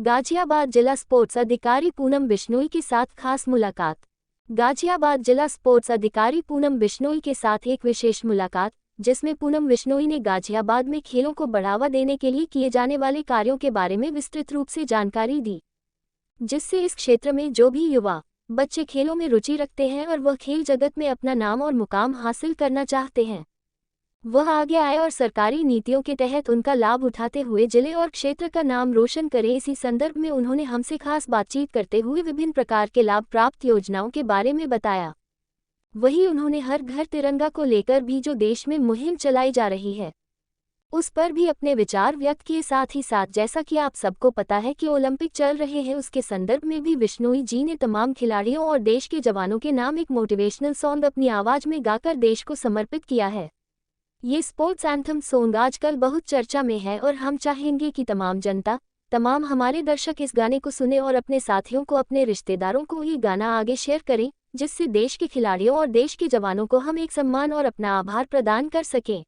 गाजियाबाद जिला स्पोर्ट्स अधिकारी पूनम बिश्नोई के साथ खास मुलाकात। गाजियाबाद जिला स्पोर्ट्स अधिकारी पूनम बिश्नोई के साथ एक विशेष मुलाकात, जिसमें पूनम बिश्नोई ने गाजियाबाद में खेलों को बढ़ावा देने के लिए किए जाने वाले कार्यों के बारे में विस्तृत रूप से जानकारी दी, जिससे इस क्षेत्र में जो भी युवा बच्चे खेलों में रुचि रखते हैं और वह खेल जगत में अपना नाम और मुकाम हासिल करना चाहते हैं, वह आगे आए और सरकारी नीतियों के तहत उनका लाभ उठाते हुए जिले और क्षेत्र का नाम रोशन करें। इसी संदर्भ में उन्होंने हमसे खास बातचीत करते हुए विभिन्न प्रकार के लाभ प्राप्त योजनाओं के बारे में बताया। वहीं उन्होंने हर घर तिरंगा को लेकर भी जो देश में मुहिम चलाई जा रही है, उस पर भी अपने विचार व्यक्त किए। साथ ही साथ जैसा कि आप सबको पता है कि ओलंपिक चल रहे हैं, उसके संदर्भ में भी बिश्नोई जी ने तमाम खिलाड़ियों और देश के जवानों के नाम एक मोटिवेशनल सॉन्ग अपनी आवाज में गाकर देश को समर्पित किया है। ये स्पोर्ट्स एंथम सॉन्ग आजकल बहुत चर्चा में है और हम चाहेंगे कि तमाम जनता, तमाम हमारे दर्शक इस गाने को सुने और अपने साथियों को, अपने रिश्तेदारों को ये गाना आगे शेयर करें, जिससे देश के खिलाड़ियों और देश के जवानों को हम एक सम्मान और अपना आभार प्रदान कर सकें।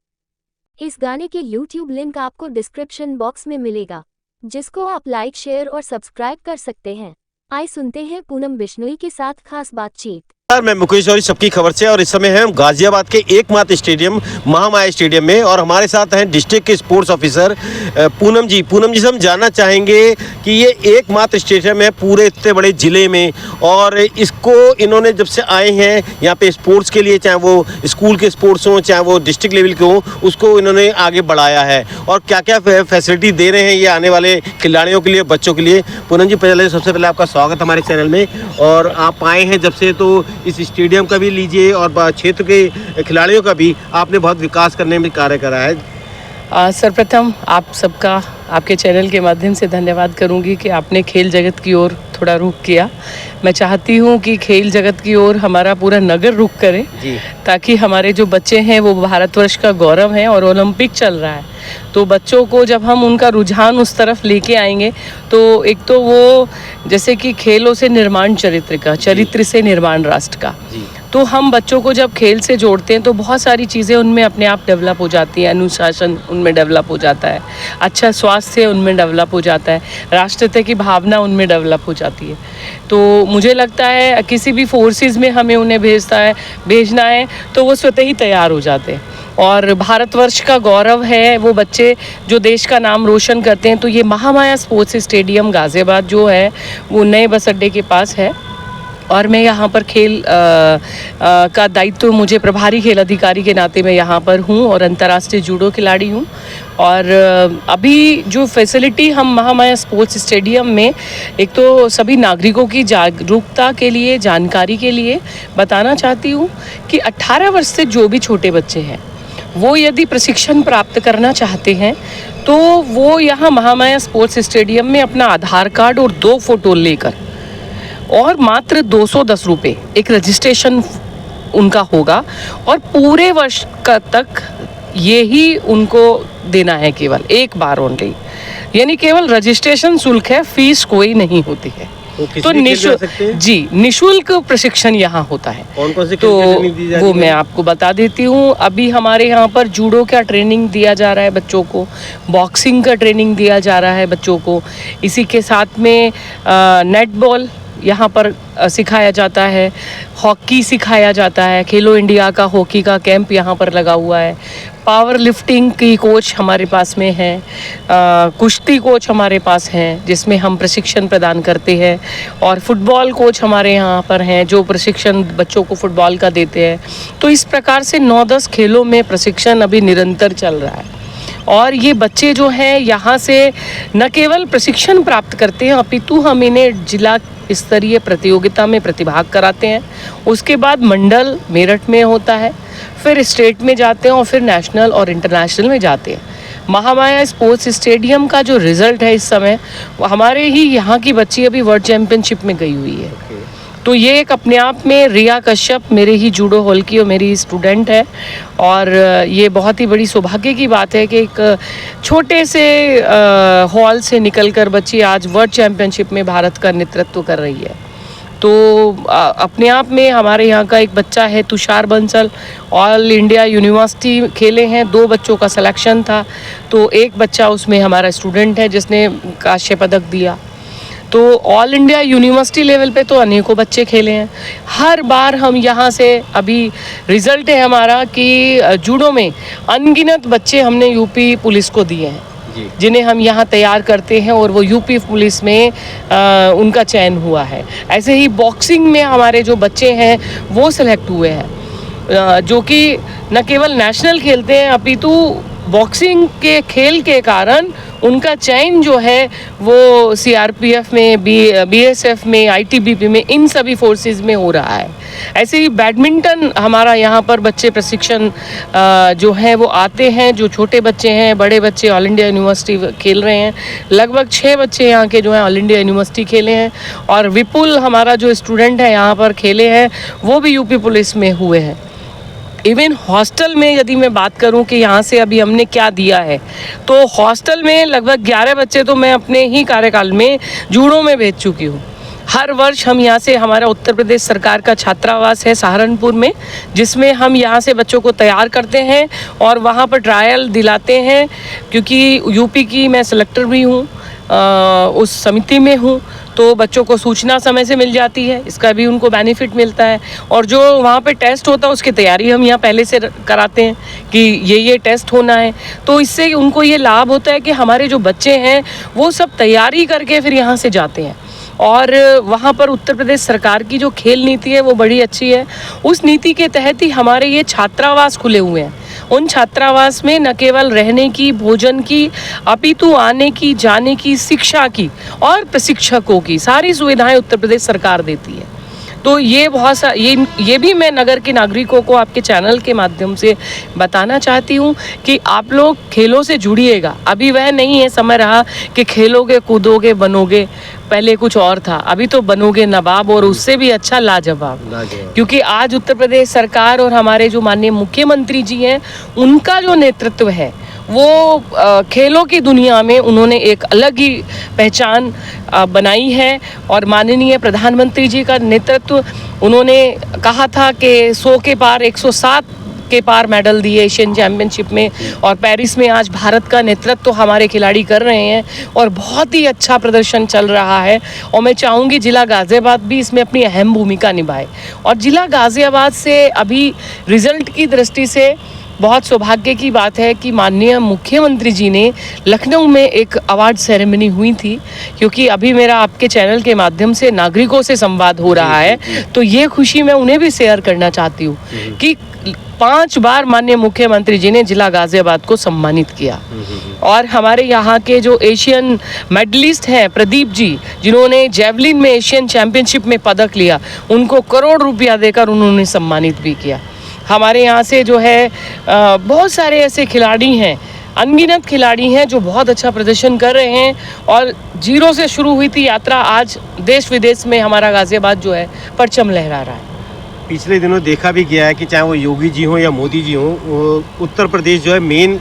इस गाने के YouTube लिंक आपको डिस्क्रिप्शन बॉक्स में मिलेगा, जिसको आप लाइक, शेयर और सब्सक्राइब कर सकते हैं। आइए सुनते हैं पूनम बिश्नोई के साथ खास बातचीत। मैं मुकेश और सबकी खबर से, और इस समय हम गाजियाबाद के एकमात्र स्टेडियम महामाया स्टेडियम में, और हमारे साथ हैं डिस्ट्रिक्ट के स्पोर्ट्स ऑफिसर पूनम जी से हम जानना चाहेंगे कि ये एकमात्र स्टेडियम है पूरे इतने बड़े ज़िले में, और इसको इन्होंने जब से आए हैं यहाँ पे स्पोर्ट्स के लिए, चाहे वो स्कूल के स्पोर्ट्स हों चाहे वो डिस्ट्रिक्ट लेवल के हों, उसको इन्होंने आगे बढ़ाया है, और क्या क्या फैसिलिटी दे रहे हैं ये आने वाले खिलाड़ियों के लिए, बच्चों के लिए। पूनम जी, सबसे पहले आपका स्वागत हमारे चैनल में, और आप आए हैं जब से, तो इस स्टेडियम का भी लीजिए और क्षेत्र के खिलाड़ियों का भी आपने बहुत विकास करने में कार्य करा है। सर्वप्रथम आप सबका आपके चैनल के माध्यम से धन्यवाद करूंगी कि आपने खेल जगत की ओर थोड़ा रुख किया। मैं चाहती हूं कि खेल जगत की ओर हमारा पूरा नगर रुख करे, ताकि हमारे जो बच्चे हैं वो भारतवर्ष का गौरव हैं, और ओलंपिक चल रहा है तो बच्चों को जब हम उनका रुझान उस तरफ लेके आएंगे, तो एक तो वो जैसे कि खेलों से निर्माण चरित्र का, चरित्र से निर्माण राष्ट्र का, तो हम बच्चों को जब खेल से जोड़ते हैं तो बहुत सारी चीज़ें उनमें अपने आप डेवलप हो जाती हैं। अनुशासन उनमें डेवलप हो जाता है, अच्छा स्वास्थ्य उनमें डेवलप हो जाता है, राष्ट्रीयता की भावना उनमें डेवलप हो जाती है। तो मुझे लगता है किसी भी फोर्सेस में हमें उन्हें भेजना है तो वो स्वतः ही तैयार हो जाते हैं, और भारतवर्ष का गौरव है वो बच्चे जो देश का नाम रोशन करते हैं। तो ये महामाया स्पोर्ट्स स्टेडियम गाजियाबाद जो है वो नए बस अड्डे के पास है, और मैं यहाँ पर खेल का दायित्व मुझे प्रभारी खेल अधिकारी के नाते मैं यहाँ पर हूँ, और अंतर्राष्ट्रीय जूडो खिलाड़ी हूँ। और अभी जो फैसिलिटी हम महामाया स्पोर्ट्स स्टेडियम में, एक तो सभी नागरिकों की जागरूकता के लिए, जानकारी के लिए बताना चाहती हूँ कि 18 वर्ष से जो भी छोटे बच्चे हैं वो यदि प्रशिक्षण प्राप्त करना चाहते हैं तो वो यहाँ महामाया स्पोर्ट्स स्टेडियम में अपना आधार कार्ड और 2 फोटो लेकर, और मात्र 210 रुपये एक रजिस्ट्रेशन उनका होगा, और पूरे वर्ष का तक ये ही उनको देना है, केवल एक बार ओनली, यानी केवल रजिस्ट्रेशन शुल्क है, फीस कोई नहीं होती है। तो निःशुल्क प्रशिक्षण यहाँ होता है। कौन से तो वो मैं आपको बता देती हूँ। अभी हमारे यहाँ पर जूडो का ट्रेनिंग दिया जा रहा है बच्चों को, बॉक्सिंग का ट्रेनिंग दिया जा रहा है बच्चों को, इसी के साथ में नेट बॉल यहाँ पर सिखाया जाता है, हॉकी सिखाया जाता है, खेलो इंडिया का हॉकी का कैंप यहाँ पर लगा हुआ है, पावर लिफ्टिंग की कोच हमारे पास में है, कुश्ती कोच हमारे पास हैं जिसमें हम प्रशिक्षण प्रदान करते हैं, और फुटबॉल कोच हमारे यहाँ पर हैं जो प्रशिक्षण बच्चों को फुटबॉल का देते हैं। तो इस प्रकार से 9-10 खेलों में प्रशिक्षण अभी निरंतर चल रहा है, और ये बच्चे जो हैं यहाँ से न केवल प्रशिक्षण प्राप्त करते हैं, अपितु हम इन्हें जिला स्तरीय प्रतियोगिता में प्रतिभाग कराते हैं। उसके बाद मंडल मेरठ में होता है, फिर स्टेट में जाते हैं, और फिर नेशनल और इंटरनेशनल में जाते हैं। महामाया स्पोर्ट्स स्टेडियम का जो रिज़ल्ट है इस समय, वो हमारे ही यहाँ की बच्ची अभी वर्ल्ड चैम्पियनशिप में गई हुई है। तो ये एक अपने आप में, रिया कश्यप मेरे ही जूडो हॉल की और मेरी स्टूडेंट है, और ये बहुत ही बड़ी सौभाग्य की बात है कि एक छोटे से हॉल से निकलकर बच्ची आज वर्ल्ड चैम्पियनशिप में भारत का नेतृत्व कर रही है। तो अपने आप में हमारे यहाँ का एक बच्चा है Tushar Bansal, all India university खेले हैं, 2 बच्चों का सिलेक्शन था, तो एक बच्चा उसमें हमारा स्टूडेंट है जिसने कांस्य पदक दिया। तो ऑल इंडिया यूनिवर्सिटी लेवल पे तो अनेकों बच्चे खेले हैं। हर बार हम यहाँ से, अभी रिजल्ट है हमारा कि जूडो में अनगिनत बच्चे हमने यूपी पुलिस को दिए हैं, जिन्हें हम यहाँ तैयार करते हैं और वो यूपी पुलिस में उनका चयन हुआ है। ऐसे ही बॉक्सिंग में हमारे जो बच्चे हैं वो सिलेक्ट हुए हैं, जो कि न केवल नेशनल खेलते हैं अपितु बॉक्सिंग के खेल के कारण उनका चयन जो है वो सीआरपीएफ में, बीएसएफ में, आईटीबीपी में, इन सभी फोर्सेस में हो रहा है। ऐसे ही बैडमिंटन हमारा यहाँ पर बच्चे प्रशिक्षण जो है वो आते हैं, जो छोटे बच्चे हैं, बड़े बच्चे ऑल इंडिया यूनिवर्सिटी खेल रहे हैं। लगभग 6 बच्चे यहाँ के जो हैं ऑल इंडिया यूनिवर्सिटी खेले हैं, और विपुल हमारा जो स्टूडेंट है यहाँ पर खेले हैं वो भी यूपी पुलिस में हुए हैं। इवन हॉस्टल में यदि मैं बात करूं कि यहाँ से अभी हमने क्या दिया है, तो हॉस्टल में लगभग 11 बच्चे तो मैं अपने ही कार्यकाल में जूडो में भेज चुकी हूँ। हर वर्ष हम यहाँ से, हमारा उत्तर प्रदेश सरकार का छात्रावास है सहारनपुर में, जिसमें हम यहाँ से बच्चों को तैयार करते हैं और वहाँ पर ट्रायल दिलाते हैं, क्योंकि यूपी की मैं सेलेक्टर भी हूँ, उस समिति में हूँ, तो बच्चों को सूचना समय से मिल जाती है, इसका भी उनको बेनिफिट मिलता है। और जो वहाँ पे टेस्ट होता है उसकी तैयारी हम यहाँ पहले से कराते हैं कि ये टेस्ट होना है, तो इससे उनको ये लाभ होता है कि हमारे जो बच्चे हैं वो सब तैयारी करके फिर यहाँ से जाते हैं। और वहाँ पर उत्तर प्रदेश सरकार की जो खेल नीति है वो बड़ी अच्छी है। उस नीति के तहत ही हमारे ये छात्रावास खुले हुए हैं। उन छात्रावास में न केवल रहने की, भोजन की, अपितु आने की, जाने की, शिक्षा की और प्रशिक्षकों की सारी सुविधाएं उत्तर प्रदेश सरकार देती है। तो ये बहुत सा ये भी मैं नगर के नागरिकों को आपके चैनल के माध्यम से बताना चाहती हूँ कि आप लोग खेलों से जुड़िएगा। अभी वह नहीं है समय रहा कि खेलोगे, कूदोगे, बनोगे, पहले कुछ और था, अभी तो बनोगे नवाब, और उससे भी अच्छा लाजवाब। क्योंकि आज उत्तर प्रदेश सरकार और हमारे जो माननीय मुख्यमंत्री जी हैं, उनका जो नेतृत्व है वो खेलों की दुनिया में उन्होंने एक अलग ही पहचान बनाई है। और माननीय प्रधानमंत्री जी का नेतृत्व, उन्होंने कहा था कि 100 के पार 107 के पार मेडल दिए एशियन चैम्पियनशिप में, और पेरिस में आज भारत का नेतृत्व तो हमारे खिलाड़ी कर रहे हैं और बहुत ही अच्छा प्रदर्शन चल रहा है। और मैं चाहूँगी जिला गाज़ियाबाद भी इसमें अपनी अहम भूमिका निभाए। और जिला गाज़ियाबाद से अभी रिजल्ट की दृष्टि से बहुत सौभाग्य की बात है कि माननीय मुख्यमंत्री जी ने लखनऊ में एक अवार्ड सेरेमनी हुई थी, क्योंकि अभी मेरा आपके चैनल के माध्यम से नागरिकों से संवाद हो रहा है, तो ये खुशी मैं उन्हें भी शेयर करना चाहती हूँ कि 5 बार माननीय मुख्यमंत्री जी ने जिला गाज़ियाबाद को सम्मानित किया। और हमारे यहाँ के जो एशियन मेडलिस्ट हैं प्रदीप जी, जिन्होंने जेवलिन में एशियन चैम्पियनशिप में पदक लिया, उनको करोड़ रुपया देकर उन्होंने सम्मानित भी किया। हमारे यहाँ से जो है बहुत सारे ऐसे खिलाड़ी हैं, अनगिनत खिलाड़ी हैं जो बहुत अच्छा प्रदर्शन कर रहे हैं। और जीरो से शुरू हुई थी यात्रा, आज देश विदेश में हमारा गाज़ियाबाद जो है परचम लहरा रहा है। पिछले दिनों देखा भी गया है कि चाहे वो योगी जी हों या मोदी जी हों, उत्तर प्रदेश जो है मेन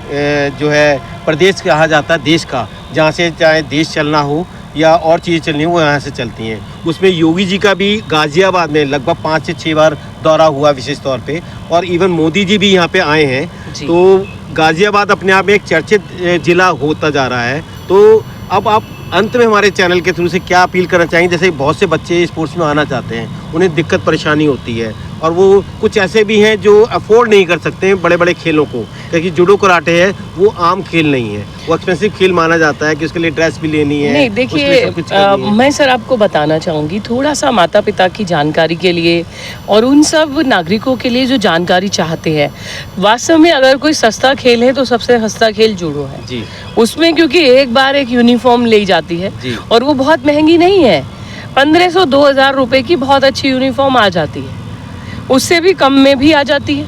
जो है प्रदेश कहा जाता है देश का, जहाँ से चाहे देश चलना हो या और चीज़ें चलनी हो वो यहाँ से चलती हैं। उसमें योगी जी का भी गाज़ियाबाद में लगभग 5 से 6 बार दौरा हुआ विशेष तौर पे, और इवन मोदी जी भी यहाँ पे आए हैं। तो गाज़ियाबाद अपने आप में एक चर्चित जिला होता जा रहा है। तो अब आप अंत में हमारे चैनल के थ्रू से क्या अपील करना चाहेंगे? जैसे बहुत से बच्चे स्पोर्ट्स में आना चाहते हैं, उन्हें दिक्कत परेशानी होती है, और वो कुछ ऐसे भी हैं जो अफोर्ड नहीं कर सकते हैं बड़े बड़े खेलों को, क्योंकि जूडो कराटे है वो आम खेल नहीं है, वो एक्सपेंसिव खेल माना जाता है कि उसके लिए ड्रेस भी लेनी है। नहीं, देखिए मैं सर आपको बताना चाहूँगी थोड़ा सा माता पिता की जानकारी के लिए और उन सब नागरिकों के लिए जो जानकारी चाहते हैं। वास्तव में अगर कोई सस्ता खेल है तो सबसे सस्ता खेल जूडो है जी। उसमें क्योंकि एक बार एक यूनिफॉर्म ली जाती है और वो बहुत महंगी नहीं है, 1500-2000 रुपए की बहुत अच्छी यूनिफॉर्म आ जाती है, उससे भी कम में भी आ जाती है।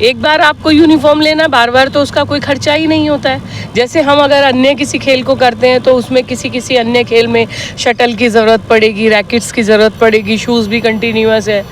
एक बार आपको यूनिफॉर्म लेना, बार बार तो उसका कोई खर्चा ही नहीं होता है। जैसे हम अगर अन्य किसी खेल को करते हैं तो उसमें किसी अन्य खेल में शटल की ज़रूरत पड़ेगी, रैकेट्स की ज़रूरत पड़ेगी, शूज़ भी कंटिन्यूअस है,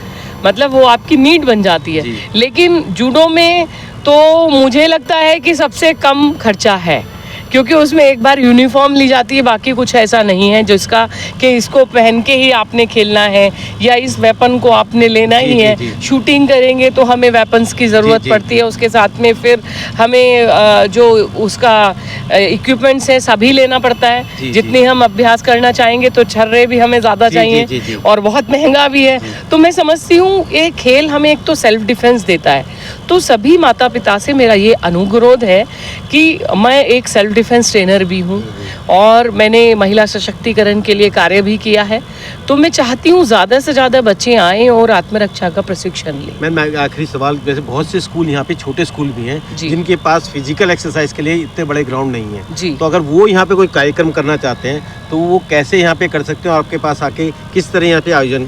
मतलब वो आपकी नीड बन जाती है। लेकिन जूडो में तो मुझे लगता है कि सबसे कम खर्चा है, क्योंकि उसमें एक बार यूनिफॉर्म ली जाती है, बाकी कुछ ऐसा नहीं है जिसका कि इसको पहन के ही आपने खेलना है या इस वेपन को आपने लेना ही है। शूटिंग करेंगे तो हमें वेपन्स की ज़रूरत पड़ती है, उसके साथ में फिर हमें जो उसका इक्विपमेंट्स है सभी लेना पड़ता है। जितनी हम अभ्यास करना चाहेंगे तो छर्रे भी हमें ज़्यादा चाहिए और बहुत महंगा भी है। तो मैं समझती हूँ ये खेल हमें एक तो सेल्फ डिफेंस देता है। तो सभी माता पिता से मेरा ये अनुरोध है कि मैं एक सेल्फ डिफेंस ट्रेनर भी हूँ और मैंने महिला सशक्तिकरण के लिए कार्य भी किया है। तो मैं चाहती हूँ ज़्यादा से ज़्यादा बच्चे आएँ और आत्मरक्षा का प्रशिक्षण लें। मैं आखिरी सवाल, वैसे बहुत से स्कूल यहाँ पे छोटे स्कूल भी हैं जिनके पास फिजिकल एक्सरसाइज के लिए इतने बड़े ग्राउंड नहीं है, तो अगर वो यहाँ पे कोई कार्यक्रम करना चाहते हैं तो वो कैसे यहाँ पे कर सकते हैं और आपके पास आके किस तरह यहाँ पे आयोजन?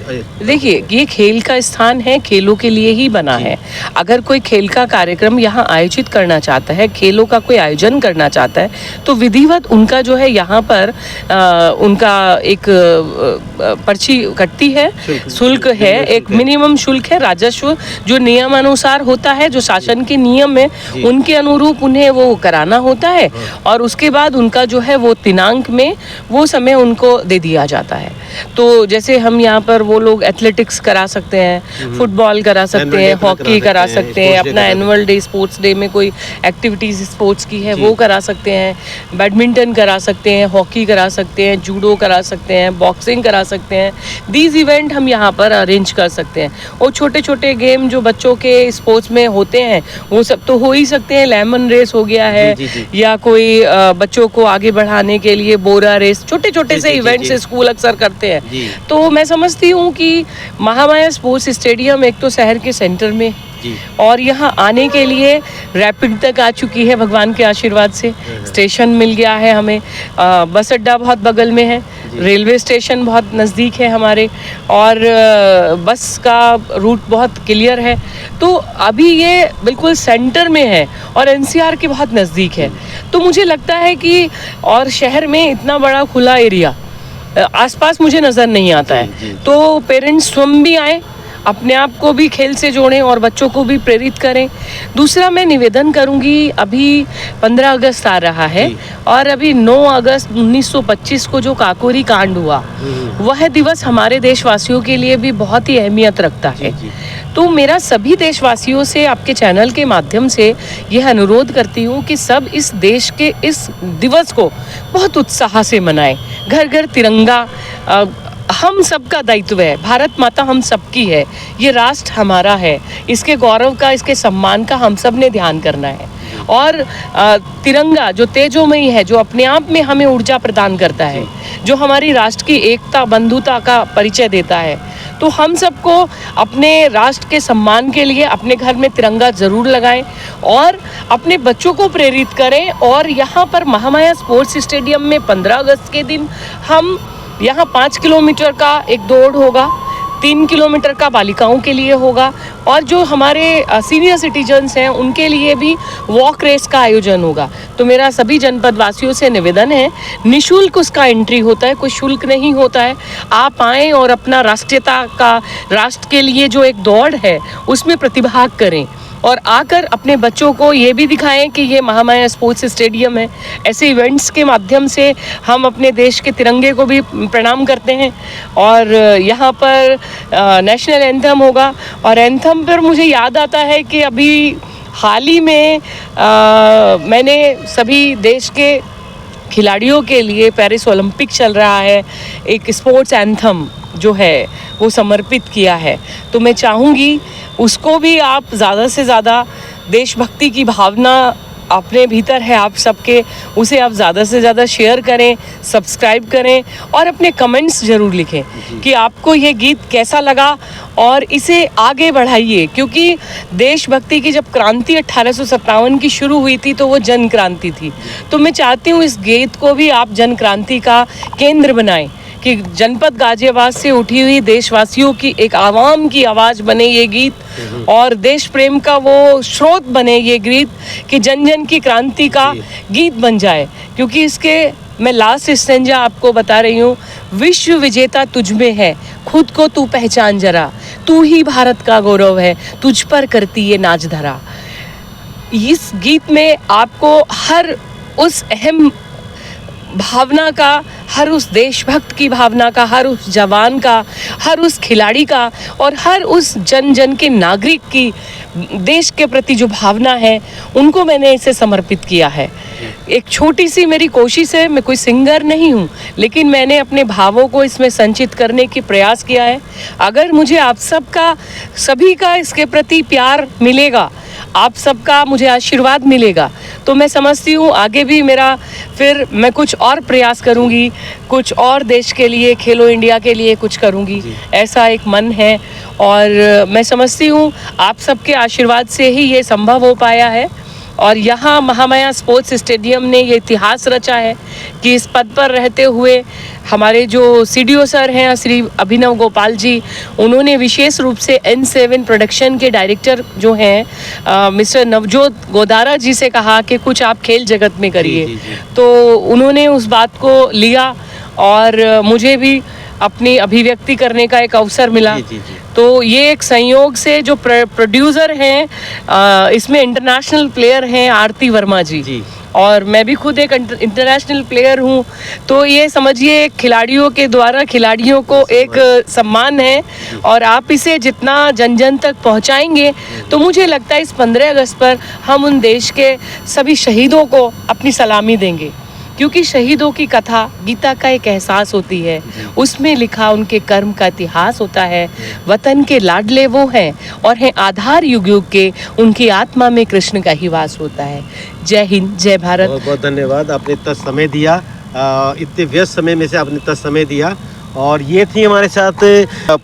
देखिए, ये खेल का स्थान है, खेलों के लिए ही बना है। अगर कोई खेल का कार्यक्रम यहाँ आयोजित करना चाहता है, खेलों का कोई आयोजन करना चाहता है, तो विधिवत उनका जो है यहाँ पर उनका एक पर्ची कटती है, शुल्क है, एक मिनिमम शुल्क है, राजस्व जो नियमानुसार होता है, जो शासन के नियम है उनके अनुरूप उन्हें वो कराना होता है और उसके बाद उनका जो है वो दिनांक में वो समय उनको दे दिया जाता है। तो जैसे हम यहाँ पर वो लोग एथलेटिक्स करा सकते हैं, फुटबॉल करा सकते हैं, हॉकी करा सकते हैं, अपना एनुअल डे स्पोर्ट्स डे में कोई एक्टिविटीज़ स्पोर्ट्स की है वो करा सकते हैं, बैडमिंटन करा सकते हैं, हॉकी करा सकते हैं, जूडो करा सकते हैं, बॉक्सिंग करा सकते हैं। दीज इवेंट हम यहाँ पर अरेंज कर सकते हैं। और छोटे छोटे गेम जो बच्चों के स्पोर्ट्स में होते हैं वो सब तो हो ही सकते हैं। लेमन रेस हो गया है या कोई बच्चों को आगे बढ़ाने के लिए बोरा रेस, छोटे छोटे से इवेंट्स स्कूल अक्सर करते हैं। तो मैं समझती हूँ कि महामाया स्पोर्ट्स स्टेडियम एक तो शहर के सेंटर में और यहाँ आने के लिए रैपिड तक आ चुकी है भगवान के आशीर्वाद से। स्टेशन मिल गया है हमें, बस अड्डा बहुत बगल में है, रेलवे स्टेशन बहुत नज़दीक है हमारे और बस का रूट बहुत क्लियर है। तो अभी ये बिल्कुल सेंटर में है और एनसीआर के बहुत नज़दीक है। तो मुझे लगता है कि और शहर में इतना बड़ा खुला एरिया आसपास मुझे नज़र नहीं आता है। तो पेरेंट्स स्वयं भी आए, अपने आप को भी खेल से जोड़ें और बच्चों को भी प्रेरित करें। दूसरा मैं निवेदन करूंगी, अभी 15 अगस्त आ रहा है और अभी 9 अगस्त 1925 को जो काकोरी कांड हुआ वह दिवस हमारे देशवासियों के लिए भी बहुत ही अहमियत रखता है। तो मेरा सभी देशवासियों से आपके चैनल के माध्यम से यह अनुरोध करती हूँ कि सब इस देश के इस दिवस को बहुत उत्साह से मनाएं। घर घर तिरंगा हम सबका दायित्व है, भारत माता हम सबकी है, ये राष्ट्र हमारा है, इसके गौरव का, इसके सम्मान का हम सब ने ध्यान करना है। और तिरंगा जो तेजोमयी है, जो अपने आप में हमें ऊर्जा प्रदान करता है, जो हमारी राष्ट्र की एकता बंधुता का परिचय देता है, तो हम सबको अपने राष्ट्र के सम्मान के लिए अपने घर में तिरंगा ज़रूर लगाएं और अपने बच्चों को प्रेरित करें। और यहाँ पर महामाया स्पोर्ट्स स्टेडियम में 15 अगस्त के दिन हम यहाँ 5 किलोमीटर का एक दौड़ होगा, 3 किलोमीटर का बालिकाओं के लिए होगा और जो हमारे सीनियर सिटीजन्स हैं उनके लिए भी वॉक रेस का आयोजन होगा। तो मेरा सभी जनपद वासियों से निवेदन है, निःशुल्क उसका एंट्री होता है, कोई शुल्क नहीं होता है। आप आएँ और अपना राष्ट्रीयता का, राष्ट्र के लिए जो एक दौड़ है उसमें प्रतिभाग करें और आकर अपने बच्चों को ये भी दिखाएं कि ये महामाया स्पोर्ट्स स्टेडियम है। ऐसे इवेंट्स के माध्यम से हम अपने देश के तिरंगे को भी प्रणाम करते हैं। और यहाँ पर नेशनल एंथम होगा और एंथम पर मुझे याद आता है कि अभी हाल ही में मैंने सभी देश के खिलाड़ियों के लिए पेरिस ओलंपिक चल रहा है, एक स्पोर्ट्स एंथम जो है वो समर्पित किया है। तो मैं चाहूँगी उसको भी आप ज़्यादा से ज़्यादा, देशभक्ति की भावना अपने भीतर है आप सबके, उसे आप ज़्यादा से ज़्यादा शेयर करें, सब्सक्राइब करें और अपने कमेंट्स ज़रूर लिखें कि आपको ये गीत कैसा लगा और इसे आगे बढ़ाइए। क्योंकि देशभक्ति की जब क्रांति 1857 की शुरू हुई थी तो वो जन क्रांति थी। तो मैं चाहती हूँ इस गीत को भी आप जन क्रांति का केंद्र बनाएं कि जनपद गाजियाबाद से उठी हुई देशवासियों की एक आवाम की आवाज़ बने ये गीत और देश प्रेम का वो स्रोत बने ये गीत कि जन जन की क्रांति का गीत बन जाए। क्योंकि इसके मैं लास्ट स्टेंजा आपको बता रही हूँ, विश्व विजेता तुझ में है, खुद को तू पहचान जरा, तू ही भारत का गौरव है, तुझ पर करती ये नाच धरा। इस गीत में आपको हर उस अहम भावना का, हर उस देशभक्त की भावना का, हर उस जवान का, हर उस खिलाड़ी का और हर उस जन जन के नागरिक की देश के प्रति जो भावना है, उनको मैंने इसे समर्पित किया है। एक छोटी सी मेरी कोशिश है, मैं कोई सिंगर नहीं हूँ, लेकिन मैंने अपने भावों को इसमें संचित करने की प्रयास किया है। अगर मुझे आप सबका, सभी का इसके प्रति प्यार मिलेगा, आप सबका मुझे आशीर्वाद मिलेगा, तो मैं समझती हूँ आगे भी मेरा, फिर मैं कुछ और प्रयास करूँगी, कुछ और देश के लिए, खेलो इंडिया के लिए कुछ करूँगी, ऐसा एक मन है। और मैं समझती हूँ आप सबके आशीर्वाद से ही ये संभव हो पाया है। और यहाँ महामाया स्पोर्ट्स स्टेडियम ने ये इतिहास रचा है कि इस पद पर रहते हुए हमारे जो सीडीओ सर हैं श्री अभिनव गोपाल जी, उन्होंने विशेष रूप से N7 प्रोडक्शन के डायरेक्टर जो हैं मिस्टर नवजोत गोदारा जी से कहा कि कुछ आप खेल जगत में करिए। तो उन्होंने उस बात को लिया और मुझे भी अपनी अभिव्यक्ति करने का एक अवसर मिला। तो ये एक संयोग से जो प्रोड्यूसर हैं, इसमें इंटरनेशनल प्लेयर हैं आरती वर्मा जी, और मैं भी खुद एक इंटरनेशनल प्लेयर हूँ। तो ये समझिए खिलाड़ियों के द्वारा खिलाड़ियों को एक सम्मान है, और आप इसे जितना जन जन तक पहुँचाएंगे, तो मुझे लगता है इस 15 अगस्त पर हम उन देश के सभी शहीदों को अपनी सलामी देंगे, क्योंकि शहीदों की कथा गीता का एक एहसास होती है, उसमें लिखा उनके कर्म का इतिहास होता है। वतन के लाडले वो हैं और हैं आधार युग युग के, उनकी आत्मा में कृष्ण का ही वास होता है। जय हिंद, जय भारत। बहुत बहुत धन्यवाद, आपने इतना समय दिया, इतने व्यस्त समय में से आपने इतना समय दिया। और ये थी हमारे साथ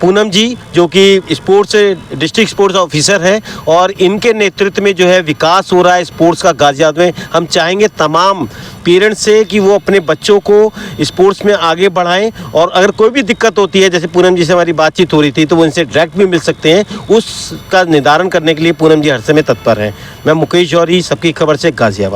पूनम जी, जो कि डिस्ट्रिक्ट स्पोर्ट्स ऑफिसर हैं, और इनके नेतृत्व में जो है विकास हो रहा है स्पोर्ट्स का गाजियाबाद में। हम चाहेंगे तमाम पेरेंट्स से कि वो अपने बच्चों को स्पोर्ट्स में आगे बढ़ाएं, और अगर कोई भी दिक्कत होती है, जैसे पूनम जी से हमारी बातचीत हो रही थी, तो वो इनसे डायरेक्ट भी मिल सकते हैं, उसका निदान करने के लिए पूनम जी हर समय तत्पर हैं। मैं मुकेश जौहरी, सबकी खबर से, गाजियाबाद।